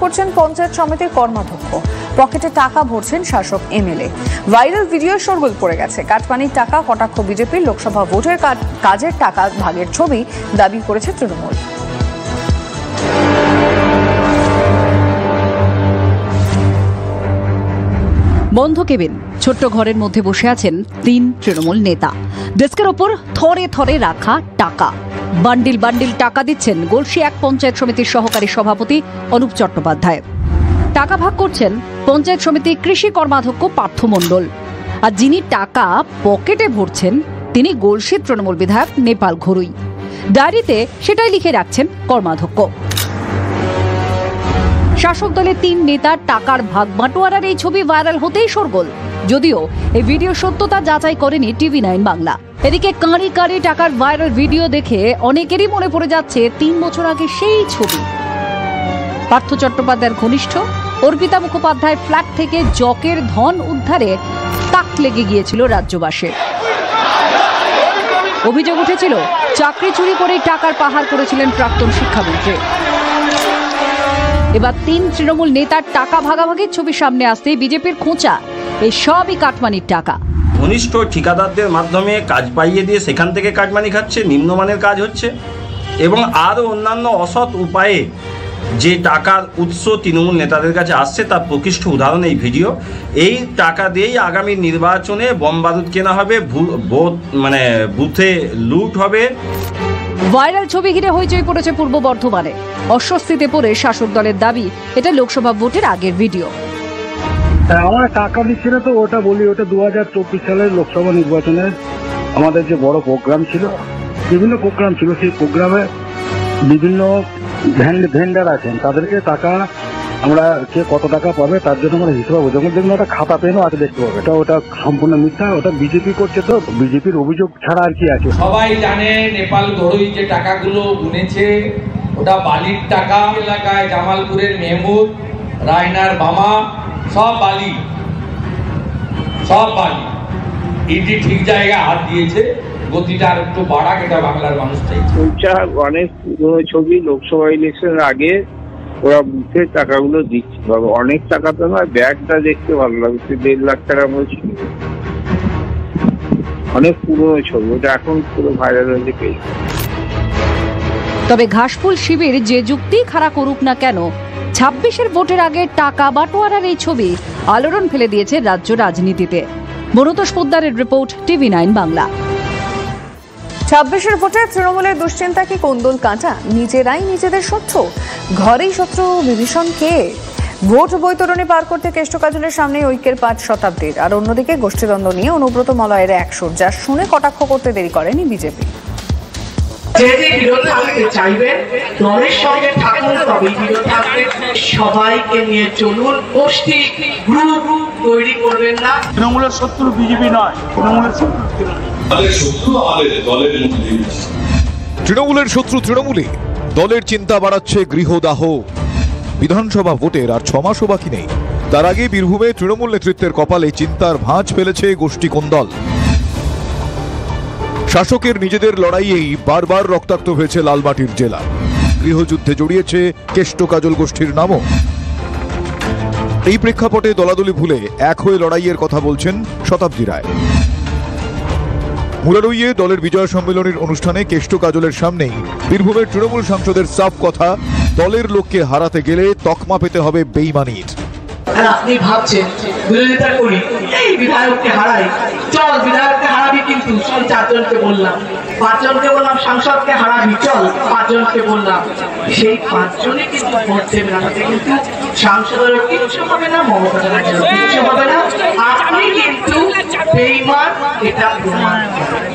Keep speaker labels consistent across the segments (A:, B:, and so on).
A: করছেন পঞ্চায়েত সমিতির কর্মাধ্যক্ষ, পকেটে টাকা ভরছেন শাসক এমএলএ। ভাইরাল ভিডিও শোরগোল পড়ে গেছে। কাটমানির টাকা, কটাক্ষ বিজেপির লোকসভা ভোটের কাজের টাকা ভাগের ছবি দাবি করেছে তৃণমূল।
B: বন্ধ কেবিন, ছোট্ট ঘরের মধ্যে বসে আছেন 3 তৃণমূল নেতা। ডেস্কের ওপর থরে থরে রাখা টাকা, বান্ডিল বান্ডিল টাকা দিচ্ছেন গলসি এক পঞ্চায়েত সমিতির সহকারী সভাপতি অনুপ চট্টোপাধ্যায়। টাকা ভাগ করছেন পঞ্চায়েত সমিতি কৃষি কর্মাধ্যক্ষ পার্থ মণ্ডল। আর যিনি টাকা পকেটে ভরছেন তিনি গলসি তৃণমূল বিধায়ক নেপাল ঘরুই। ডায়েরিতে সেটাই লিখে রাখছেন কর্মাধ্যক্ষ। শাসক দলের 3 নেতার টাকার ভাগ বাটোয়ারার এই ছবি ভাইরাল হতেই শোরগোল। যদিও এই ভিডিও সত্যতা যাচাই করেনি TV9 বাংলা। এদিকে কাঁড়ি কাঁড়ি টাকার ভাইরাল ভিডিও দেখে অনেকেরই মনে পড়ে যাচ্ছে 3 বছর আগে সেই ছবি। পার্থ চট্টোপাধ্যায়ের ঘনিষ্ঠ অর্পিতা মুখোপাধ্যায়ের ফ্ল্যাট থেকে জকের ধন উদ্ধারে তাক লেগে গিয়েছিল রাজ্যবাসীর। অভিযোগ উঠেছিল চাকরি চুরি করে টাকার পাহাড় করেছিলেন প্রাক্তন শিক্ষামন্ত্রী। এবার 3 তৃণমূল নেতার টাকা ভাগাভাগির ছবি সামনে আসতে বিজেপির খোঁচা, এই সবই কাটমানির টাকা।
C: ঘনিষ্ঠ ঠিকাদারদের মাধ্যমে কাজ পাইয়ে দিয়ে সেখান থেকে কাটমানি খাচ্ছে, নিম্নমানের কাজ হচ্ছে এবং আরও অন্যান্য অসৎ উপায়ে যে টাকার উৎস তৃণমূল নেতাদের কাছে আসছে তার প্রকৃষ্ট উদাহরণ এই ভিডিও। এই টাকা দিয়েই আগামী নির্বাচনে বোম বারুদ কেনা হবে, বুথে লুট হবে।
B: ভাইরাল ছবি ঘিরে হইচই পড়েছে পূর্ব বর্ধমানে। অস্বস্তিতে পড়ে শাসক দলের দাবি এটা লোকসভা ভোটের আগের ভিডিও।
D: আমরা টাকা দিচ্ছি না তো ওটা বলি, ওটা 2024 সালের লোকসভা নির্বাচনের আমাদের যে বড় প্রোগ্রাম ছিল, বিভিন্ন প্রোগ্রাম ছিল, সেই প্রোগ্রামে বিভিন্ন ভেন্ডার আছেন, তাদেরকে টাকা আমরা কে কত টাকা পাবে তার জন্য আমরা হিসেব পাবো। যখন দেখুন ওটা খাতা পেনও আছে দেখতে পাবে, ওটা সম্পূর্ণ মিথ্যা। ওটা বিজেপি করছে, তো বিজেপির অভিযোগ ছাড়া আর কি আছে।
E: সবাই জানে নেপাল ঘরুই যে টাকাগুলো গুনেছে ওটা বালির টাকা। এলাকায় জামালপুরের মেহমুদ, রায়নার বামা সব বালি, ইডি ঠিক জায়গায় হাত দিয়েছে। গতিটা আর একটু বাড়াক, এটা বাংলার মানুষ চাইছে।
F: অনেক পুরনো ছবি, লোকসভা ইলেকশনের আগে ওরা বুথে টাকাগুলো দিচ্ছে। অনেক টাকা তো নয়, ব্যাগটা দেখতে ভালো লাগছে, 1.5 লাখ টাকা বলছিল। অনেক পুরনো ছবি, ওটা এখন পুরো ভাইরাল হয়েছে পেজ।
B: তবে ঘাসফুল শিবির যে যুক্তি খাড়া করুক না কেন, 26-এর ভোটের আগে টাকা বাটোয়ারার এই ছবি আলোড়ন ফেলে দিয়েছে রাজ্য রাজনীতিতে। মনুতোষ পোদ্দারের রিপোর্ট, TV9 বাংলা।
A: 26-এর ভোটে তৃণমূলের দুশ্চিন্তা কি কোন্দল কাঁটা? নিজেরাই নিজেদের শত্রু, ঘরেই শত্রু বিভীষণ কে? ভোট বৈতরণী পার করতে কেষ্ট কাজলের সামনে ঐক্যের 5 শতাব্দীর, আর অন্যদিকে গোষ্ঠীদ্বন্দ্ব নিয়ে অনুব্রত মলয়ের 100, যা শুনে কটাক্ষ করতে দেরি করেনি বিজেপি।
G: সবাইকে নিয়ে চলুন, গোষ্ঠী গ্রুপ তৈরি করবেন না।
D: তৃণমূলের শত্রু বিজেপি নয়, তৃণমূলের শত্রু
H: তৃণমূলের শত্রু তৃণমূলে, দলের চিন্তা বাড়াচ্ছে গৃহদাহ। বিধানসভা ভোটের আর 6 মাসও বাকি নেই, তার আগে বীরভূমে তৃণমূল নেতৃত্বের কপালে চিন্তার ভাঁজ ফেলেছে গোষ্ঠী কোন্দল। শাসকের নিজেদের লড়াইয়েই বারবার রক্তাক্ত হয়েছে লালমাটির জেলা। গৃহযুদ্ধে জড়িয়েছে কেষ্ট কাজল গোষ্ঠীর নামও। এই প্রেক্ষাপটে দলাদলি ভুলে এক হয়ে লড়াইয়ের কথা বলছেন শতাব্দী রায়। মুরারইয়ে দলের বিজয় সম্মেলনের অনুষ্ঠানে কেষ্ট কাজলের সামনেই বীরভূমের তৃণমূল সাংসদের সাফ কথা, দলের লোককে হারাতে গেলে তকমা পেতে হবে বেইমানির।
G: আর আপনি ভাবছেন বিরোধিতা করি, এই বিধায়ককে হারাই, চল বিধায়ককে হারাবি, কিন্তু চল 4 জনকে বললাম, 5 জনকে বললাম সাংসদকে হারাবি, চল 5 জনকে বললাম, সেই 5 জনই কিন্তু ভোট দেবে না। কিন্তু সাংসদের কিচ্ছু হবে না, মমতা ব্যানার্জির কিচ্ছু হবে না, আপনি কিন্তু বেঈমান, এটা প্রমাণ।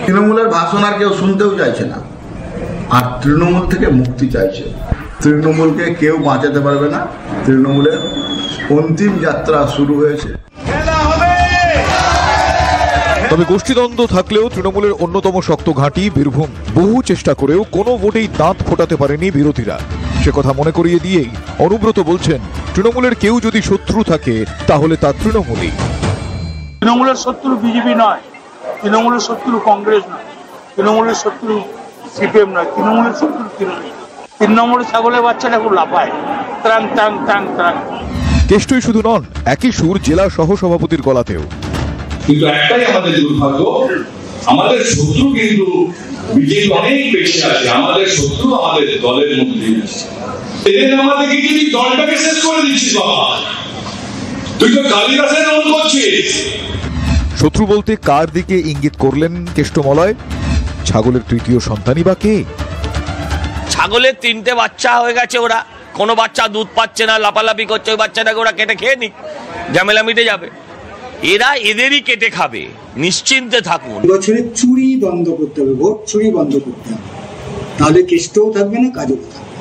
I: তৃণমূলের ভাষণ আর কেউ শুনতেও চাইছে না, আর তৃণমূল থেকে মুক্তি চাইছে। তৃণমূলকে কেউ বাঁচাতে পারবে না, তৃণমূলের অন্তিম যাত্রা শুরু হয়েছে।
H: তবে গোষ্ঠীদ্বন্দ্ব থাকলেও তৃণমূলের অন্যতম শক্ত ঘাঁটি বীরভূম। বহু চেষ্টা করেও কোনো ভোটেই দাঁত ফোটাতে পারেনি বিরোধীরা। সে কথা মনে করিয়ে দিয়েই অনুব্রত বলছেন, তৃণমূলের কেউ যদি শত্রু থাকে তাহলে তা তৃণমূলই।
D: তৃণমূলের শত্রু বিজেপি নয়, তৃণমূলের শত্রু কংগ্রেস নয়, তৃণমূলের শত্রু সিপিএম নয়, তৃণমূলের শত্রু তৃণমূল।
J: 3 নম্বরের ছাগলের বাচ্চাটা খুব লাফায়, ত্রাং ত্রাং ত্রাং ত্রাং।
H: কেষ্টই শুধু নন, একই সুর জেলা সহ সভাপতির গলাতেও।
K: কিন্তু একটাই আমাদের দুর্ভাগ্য, আমাদের শত্রু কিন্তু বিজেপি অনেক বেশি আছে, আমাদের শত্রু আমাদের দলের মধ্যে এদের আমাদের কি তুই দলটাকে শেষ করে দিচ্ছিস বাবা, তুই তো কালিদাসের রোল করছিস।
H: শত্রু বলতে কার দিকে ইঙ্গিত করলেন কেষ্টমলয়? ছাগলের তৃতীয় সন্তানই বা কে?
L: ছাগলের 3টে বাচ্চা হয়ে গেছে, ওরা কোনো বাচ্চা দুধ পাচ্ছে না, লাপালাপি করছে, ওই বাচ্চাটাকে ওরা কেটে খেয়ে নি, ঝামেলা মিটে যাবে। এরা এদেরই কেটে খাবে, নিশ্চিন্তে থাকুন।
M: বছরে চুরি বন্ধ করতে হবে, ভোট চুরি বন্ধ করতে হবে, তাহলে কেষ্টও থাকবে না, কাজও থাকবে।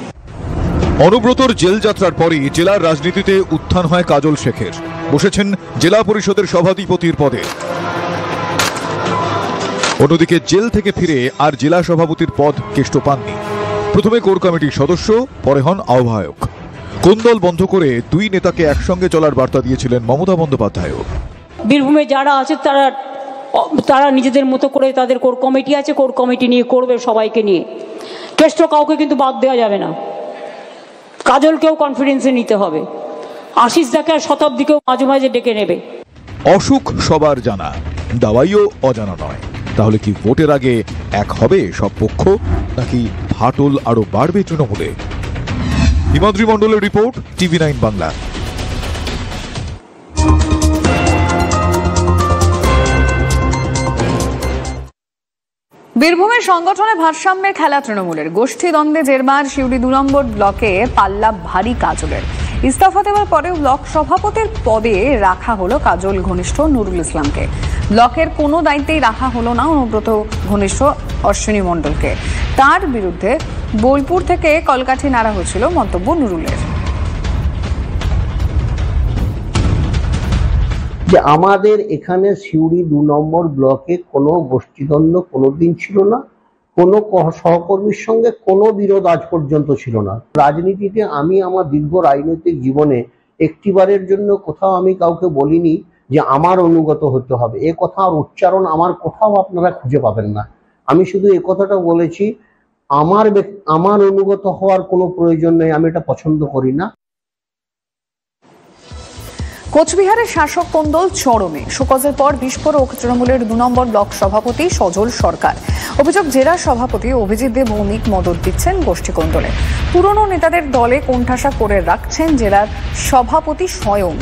H: অনুব্রতর জেল যাত্রার পরই জেলার রাজনীতিতে উত্থান হয় কাজল শেখের। বসেছেন জেলা পরিষদের সভাধিপতির পদে। অন্যদিকে জেল থেকে ফিরে আর জেলা সভাপতির পদ কেষ্ট পাননি। প্রথমে কোর কমিটির সদস্য, পরে হন আহ্বায়ক। কোন্দল বন্ধ করে দুই নেতাকে একসঙ্গে চলার বার্তা দিয়েছিলেন মমতা বন্দ্যোপাধ্যায়ও।
N: বীরভূমে যারা আছে তারা নিজেদের মতো করে, তাদের কোর কমিটি আছে, কোর কমিটি নিয়ে করবে সবাইকে নিয়ে। কেষ্ট কাউকে কিন্তু বাদ দেওয়া যাবে না, কাজলকেও কনফিডেন্সে নিতে হবে, আশিস দাকে আর শতাব্দীকেও মাঝে মাঝে ডেকে নেবে।
H: অসুখ সবার জানা, দাওয়াইও অজানা নয়। তাহলে কি ভোটের আগে এক হবে সব পক্ষ, নাকি ফাটল আরো বাড়বে তৃণমূলে? হিমাদ্রি মণ্ডলের রিপোর্ট, TV9 বাংলা।
A: বীরভূমের সংগঠনে ভারসাম্যের খেলা তৃণমূলের। গোষ্ঠী দ্বন্দ্বে জেরবার সিউড়ি 2 নম্বর ব্লকে পাল্লা ভারী কাজলের। ইস্তফা দেওয়ার পরেও ব্লক সভাপতির পদে রাখা হলো কাজল ঘনিষ্ঠ নুরুল ইসলামকে। ব্লকের কোনো দায়িত্বেই রাখা হলো না অনুব্রত ঘনিষ্ঠ অশ্বিনী মণ্ডলকে। তার বিরুদ্ধে বোলপুর থেকে কলকাঠি নাড়া হয়েছিল মন্তব্য নুরুলের।
O: যে আমাদের এখানে সিউড়ি 2 নম্বর ব্লকে কোনো গোষ্ঠীদ্বন্দ্ব কোনোদিন ছিল না, কোনো সহকর্মীর সঙ্গে কোনো বিরোধ আজ পর্যন্ত ছিল না। রাজনীতিতে আমি আমার দীর্ঘ রাজনৈতিক জীবনে একটিবারের জন্য কোথাও আমি কাউকে বলিনি যে আমার অনুগত হতে হবে। এ কথা আর উচ্চারণ আমার কোথাও আপনারা খুঁজে পাবেন না। আমি শুধু এ কথাটা বলেছি, আমার অনুগত হওয়ার কোনো প্রয়োজন নেই, আমি এটা পছন্দ করি না।
A: কোচবিহারের শাসক কোন্দল চরমে। শোকজের পর বিস্ফোরক তৃণমূলের 2 নম্বর ব্লক সভাপতি সজল সরকার। অভিযোগ, জেলা সভাপতি অভিজিৎ দে ভৌমিক মদত দিচ্ছেন গোষ্ঠী কোন্দলে। পুরনো নেতাদের দলে কোণঠাসা করে রাখছেন জেলার সভাপতি স্বয়ং।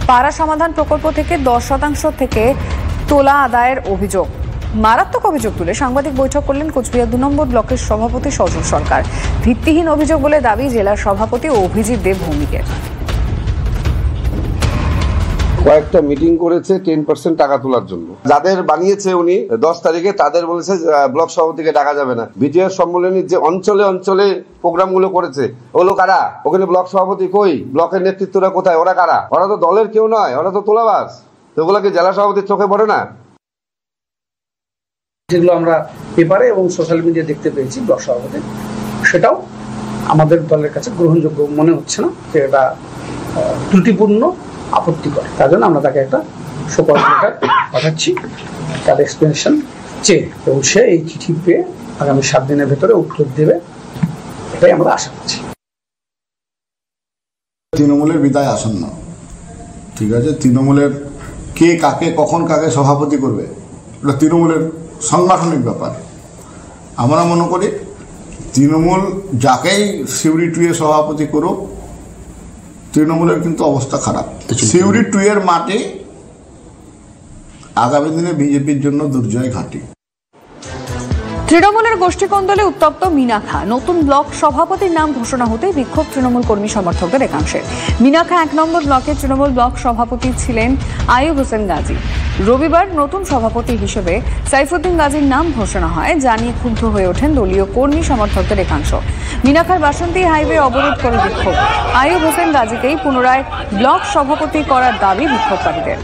A: পাড়া সমাধান প্রকল্প থেকে 10% থেকে তোলা আদায়ের অভিযোগ। মারাত্মক অভিযোগ তুলে সাংবাদিক বৈঠক করলেন কোচবিহার 2 নম্বর ব্লকের সভাপতি সজল সরকার। ভিত্তিহীন অভিযোগ বলে দাবি জেলা সভাপতি অভিজিৎ দে ভৌমিকের।
P: কয়েকটা মিটিং করেছে 10% টাকা তোলার জন্য। যাদের বানিয়েছে উনি 10 তারিখে, তাদের বলেছে ব্লক সভাপতিকে ডাকা যাবে না। বিজয় সম্মেলনীর যে অঞ্চলে অঞ্চলে প্রোগ্রামগুলো করেছে, ওগুলো কারা? ওখানে ব্লক সভাপতি কই? ব্লকের নেতৃত্বরা কোথায়? ওরা কারা? ওরা তো দলের কেউ নয়, ওরা তো তোলাবাজ। ওগুলোকে জেলা সভাপতির চোখে পড়ে না?
Q: যেগুলো আমরা পেপারে এবং সোশ্যাল মিডিয়া দেখতে পেয়েছি ব্লক সভাপতি, সেটাও আমাদের দলের কাছে গ্রহণযোগ্য মনে হচ্ছে না, যে এটা ত্রুটিপূর্ণ, আপত্তিকর। তার জন্য আমরা তাকে একটা শোকজ লেটার পাঠাচ্ছি, তার এক্সপ্লেনেশন চেয়ে, এবং সে এই চিঠি পেয়ে আগামী 7 দিনের ভেতরে উত্তর দেবে, এটাই আমরা আশা করছি।
I: তৃণমূলের বিদায় আসন্ন, ঠিক আছে? তৃণমূলের কে কাকে কখন কাকে সভাপতি করবে, এটা তৃণমূলের সাংগঠনিক ব্যাপার। আমরা মনে করি তৃণমূল যাকেই সিউড়ি 2 এর সভাপতি করুক, তৃণমূলের কিন্তু অবস্থা খারাপ। সিউড়ি 2 এর মাটি আগামী দিনে বিজেপির জন্য দুর্জয় ঘাঁটি।
A: তৃণমূলের গোষ্ঠী কোন্দলে উত্তপ্ত মিনাখা। নতুন ব্লক সভাপতির নাম ঘোষণা হতে বিক্ষোভ তৃণমূল কর্মী সমর্থকদের একাংশের। মিনাখা 1 নম্বর ব্লকের তৃণমূল ব্লক সভাপতি ছিলেন আইয়ুব হোসেন গাজী। রবিবার নতুন সভাপতি হিসেবে সাইফুদ্দিন গাজীর নাম ঘোষণা হয়, যা নিয়ে ক্ষুব্ধ হয়ে ওঠেন দলীয় কর্মী সমর্থকদের একাংশ। মিনাখার বাসন্তী হাইওয়ে অবরোধ করে বিক্ষোভ। আইয়ুব হোসেন গাজীকেই পুনরায় ব্লক সভাপতি করার দাবি বিক্ষোভকারীদের।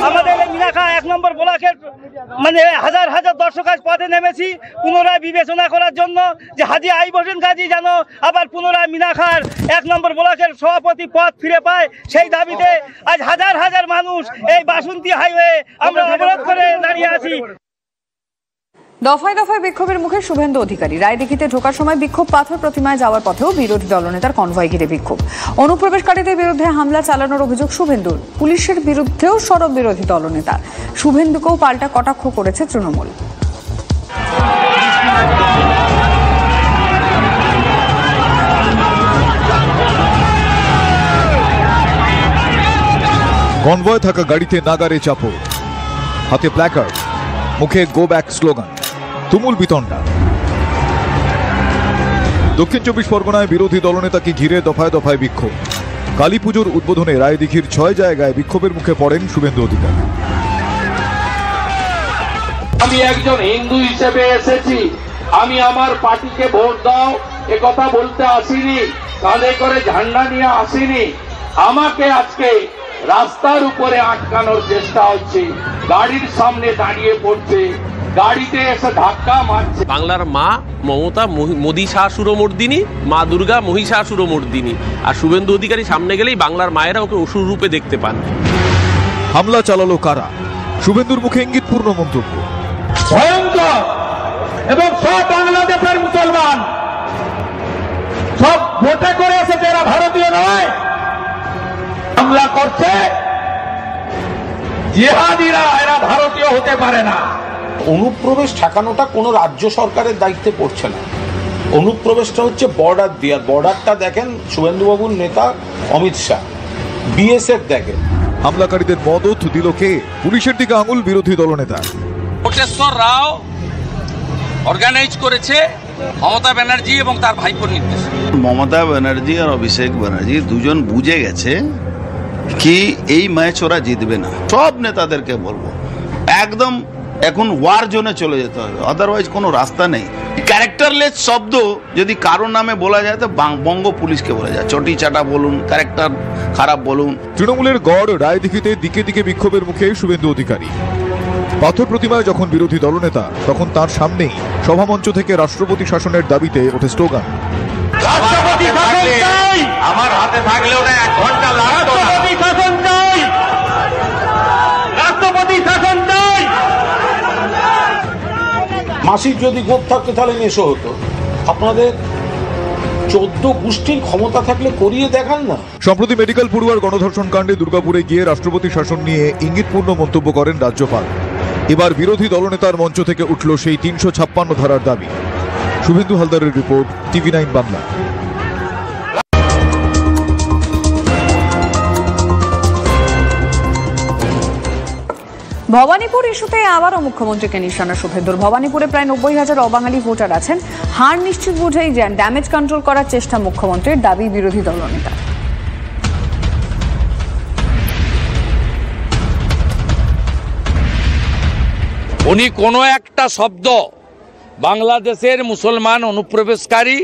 R: আমাদের মিনাখা 1 নম্বর ব্লকের মানে হাজার হাজার দর্শক আজ পথে নেমেছি পুনরায় বিবেচনা করার জন্য, যে হাজী আইয়ুব হোসেন গাজী যেন আবার পুনরায় মিনাখার 1 নম্বর ব্লকের সভাপতি পদ ফিরে পায়, সেই দাবিতে আজ হাজার হাজার মানুষ এই বাসন্তী হাইওয়ে আমরা অবরোধ করে দাঁড়িয়ে আছি।
A: দফায় দফায় বিক্ষোভের মুখে শুভেন্দু অধিকারী। রায়দিঘিতে ঢোকার সময় বিক্ষোভ, পাথর প্রতিমায় যাওয়ার পথেও বিরোধী দলনেতার কনভয় ঘিরে বিক্ষোভ। অনুপ্রবেশকারীদের বিরুদ্ধে হামলা চালানোর অভিযোগ শুভেন্দুর। পুলিশের বিরুদ্ধেও সরব বিরোধী দলনেতা। শুভেন্দুকেও পাল্টা কটাক্ষ করেছে তৃণমূল।
H: কনভয় থাকা গাড়িতে নাগারে চাপো, হাতে প্ল্যাকার্ড, মুখে গো ব্যাক স্লোগান, তুমুল বিতণ্ডা। দক্ষিণ 24 পরগনায় বিরোধী দলনেতাকে ঘিরে দফায় দফায় বিক্ষোভ। কালী পুজোর উদ্বোধনে রায়দিঘির 6 জায়গায় বিক্ষোভের মুখে পড়েন শুভেন্দু অধিকারী।
E: আমি একজন হিন্দু হিসেবে এসেছি, আমি আমার পার্টিকে ভোট দাও এ কথা বলতে আসিনি, কাঁধে করে ঝান্ডা নিয়ে আসিনি। আমাকে আজকে রাস্তার উপরে আটকানোর চেষ্টা হচ্ছে, গাড়ির সামনে দাঁড়িয়ে পড়ছে, গাড়িতে এসে ধাক্কা মারছে।
S: বাংলার মা মমতা মহিষাসুরমর্দিনী, মা দুর্গা মহিষাসুরমর্দিনী, আর শুভেন্দু অধিকারী সামনে গেলেই বাংলার মায়েরা ওকে অসুর রূপে দেখতে পান।
H: হামলা চালালো কারা? শুভেন্দুর মুখে ইঙ্গিতপূর্ণ মন্তব্য।
E: ভয়ঙ্কর, এবং সব বাংলাদেশের মুসলমান সব ভোটে করে এসেছে, এরা ভারতীয় নয়, হামলা করছে জিহাদিরা, এরা ভারতীয় হতে পারে না।
J: অনুপ্রবেশ ঠেকানোটা কোনো রাজ্য সরকারের দায়িত্বে পড়ছে না। অনুপ্রবেশটা হচ্ছে বর্ডার দিয়ে, বর্ডারটা দেখেন শুভেন্দুবাবুর নেতা অমিত শাহ, বিএসএফ দেখেন।
H: হামলাকারীদের মদত দিল কে? পুলিশের দিকে আঙুল বিরোধী দলনেতা।
E: কোটেশ্বর রাও অর্গানাইজ করেছে মমতা ব্যানার্জি এবং তার ভাইপোর নির্দেশ।
T: মমতা ব্যানার্জি আর অভিষেক ব্যানার্জি দুজন বুঝে গেছে কি এই ম্যাচ ওরা জিতবে না। সব নেতাদেরকে বলবো একদম এখন ওয়ার জোনে চলে যেতে হবে, আদারওয়াইজ কোনো রাস্তা নেই। ক্যারেক্টারলেস শব্দ যদি কারো নামে বলা যায় তো বঙ্গ পুলিশকে বলা যায়, চটি চাটা বলুন, ক্যারেক্টার খারাপ বলুন।
H: তৃণমূলের গড় রায়দিঘিতে দিকে দিকে বিক্ষোভের মুখে শুভেন্দু অধিকারী। পাথর প্রতিমায় যখন বিরোধী দলনেতা, তখন তার সামনেই সভামঞ্চ থেকে রাষ্ট্রপতি শাসনের দাবিতে ওঠে স্লোগান।
E: রাষ্ট্রপতি শাসন চাই, আমার হাতে থাকলে ওটা 1 ঘন্টা লাগতো না। রাষ্ট্রপতি শাসন চাই, রাষ্ট্রপতি শাসন চাই।
J: মাসির যদি গোপ থাকতো তাহলে মেশো হতো। আপনাদের 14 গোষ্ঠীর ক্ষমতা থাকলে করিয়ে দেখান না।
H: সম্প্রতি মেডিকেল পড়ুয়ার গণধর্ষণ কাণ্ডে দুর্গাপুরে গিয়ে রাষ্ট্রপতি শাসন নিয়ে ইঙ্গিতপূর্ণ মন্তব্য করেন রাজ্যপাল। এবার বিরোধী দলনেতার মঞ্চ থেকে উঠল সেই 356 ধারার দাবি। শুভেন্দু হালদারের রিপোর্ট, TV9 বাংলা।
A: ভবানীপুর ইস্যুতে আবারও মুখ্যমন্ত্রীকে নিশানা শুভেন্দুর। ভবানীপুরে প্রায় 90,000 অবাঙালি ভোটার আছেন। হার নিশ্চিত বুঝেই ড্যামেজ কন্ট্রোল করার চেষ্টা মুখ্যমন্ত্রীর, দাবি বিরোধী দলনেতা।
E: উনি কোনো একটা শব্দ বাংলাদেশের মুসলমান অনুপ্রবেশকারী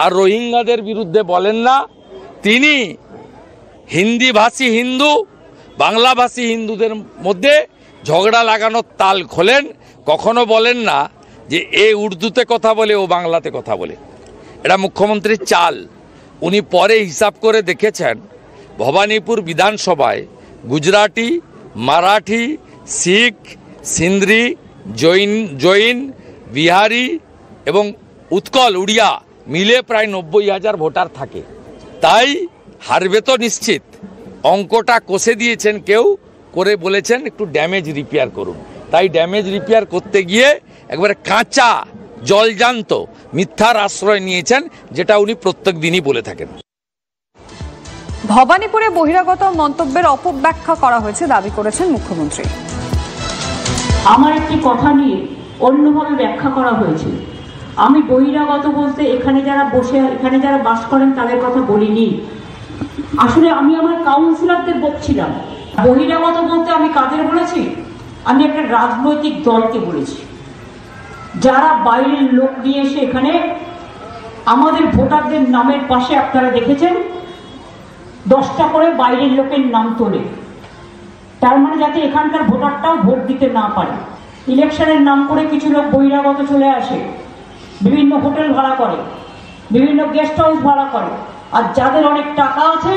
E: আর রোহিঙ্গাদের বিরুদ্ধে বলেন না। তিনি হিন্দিভাষী হিন্দু, বাংলাভাষী হিন্দুদের মধ্যে ঝগড়া লাগানোর তাল খোলেন। কখনো বলেন না যে এ উর্দুতে কথা বলে, ও বাংলাতে কথা বলে। এটা মুখ্যমন্ত্রীর চাল। উনি পরে হিসাব করে দেখেছেন, ভবানীপুর বিধানসভায় গুজরাটি, মারাঠি, শিখ, সিন্ধ্রি, জৈন, বিহারি এবং উৎকল উড়িয়া মিলে প্রায় 90,000 ভোটার থাকে। তাই হারবে তো নিশ্চিত। অঙ্কটা কষে দিয়েছেন কেউ, করে বলেছেন একটু ড্যামেজ রিপেয়ার করুন। তাই ড্যামেজ রিপেয়ার করতে গিয়ে একবারে কাঁচা জলজান্ত মিথ্যার আশ্রয় নিয়েছেন, যেটা উনি প্রত্যেক দিনই বলে থাকেন।
A: ভবানীপুরে বহিরাগত মন্তব্যের অপব্যাখ্যা করা হয়েছে দাবি করেছেন মুখ্যমন্ত্রী।
N: আমার একটি কথা নিয়ে অন্যভাবে ব্যাখ্যা করা হয়েছে। আমি বহিরাগত বলতে এখানে যারা বাস করেন তাদের কথা বলিনি। আসলে আমি আমার কাউন্সিলরদের বলছিলাম। বহিরাগত বলতে আমি কাদের বলেছি? আমি একটা রাজনৈতিক দলকে বলেছি, যারা বাইরের লোক নিয়ে এসে এখানে আমাদের ভোটারদের নামের পাশে আপনারা দেখেছেন 10টা করে বাইরের লোকের নাম তোলে। তার মানে যাতে এখানকার ভোটারটাও ভোট দিতে না পারে। ইলেকশনের নাম করে কিছু লোক বহিরাগত চলে আসে, বিভিন্ন হোটেল ভাড়া করে, বিভিন্ন গেস্ট হাউস ভাড়া করে, আর যাদের অনেক টাকা আছে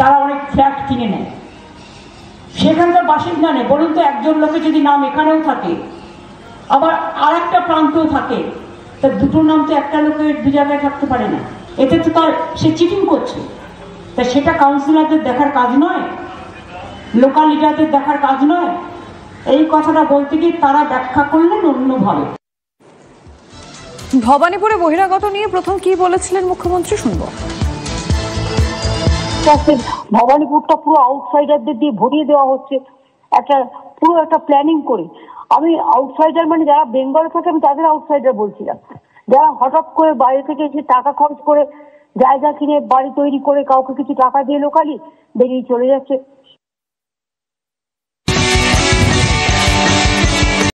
N: তারা অনেক ফ্ল্যাট কিনে নেয়। সেখানকার বাসিন্দা নেই। বলুন তো, একজন লোকের যদি নাম এখানেও থাকে আবার আর একটা প্রান্তও থাকে, তা দুটো নাম তো একটা লোকের দু জায়গায় থাকতে পারে না, এতে তো তার সে চিটিং করছে। তা সেটা কাউন্সিলরদের দেখার কাজ নয়, লোকাল লিডারদের দেখার কাজ নয়। এই কথাটা বলতে গিয়ে তারা ব্যাখ্যা করলেন অন্যভাবে।
A: ভবানীপুরে বহিরাগত নিয়ে প্রথম কি বলেছিলেন মুখ্যমন্ত্রী, শুনবো।
U: ভবানীপুরটা পুরো আউটসাইডারদের দিয়ে ভরিয়ে দেওয়া হচ্ছে, পুরো একটা প্ল্যানিং করে। আমি আউটসাইডার মানে যারা বেঙ্গলে থাকে আমি তাদের আউটসাইডার বলছিলাম, যারা হঠাৎ করে বাইরে থেকে এসে টাকা খরচ করে জায়গা কিনে বাড়ি তৈরি করে কাউকে কিছু টাকা দিয়ে লোকালি বেরিয়ে চলে যাচ্ছে।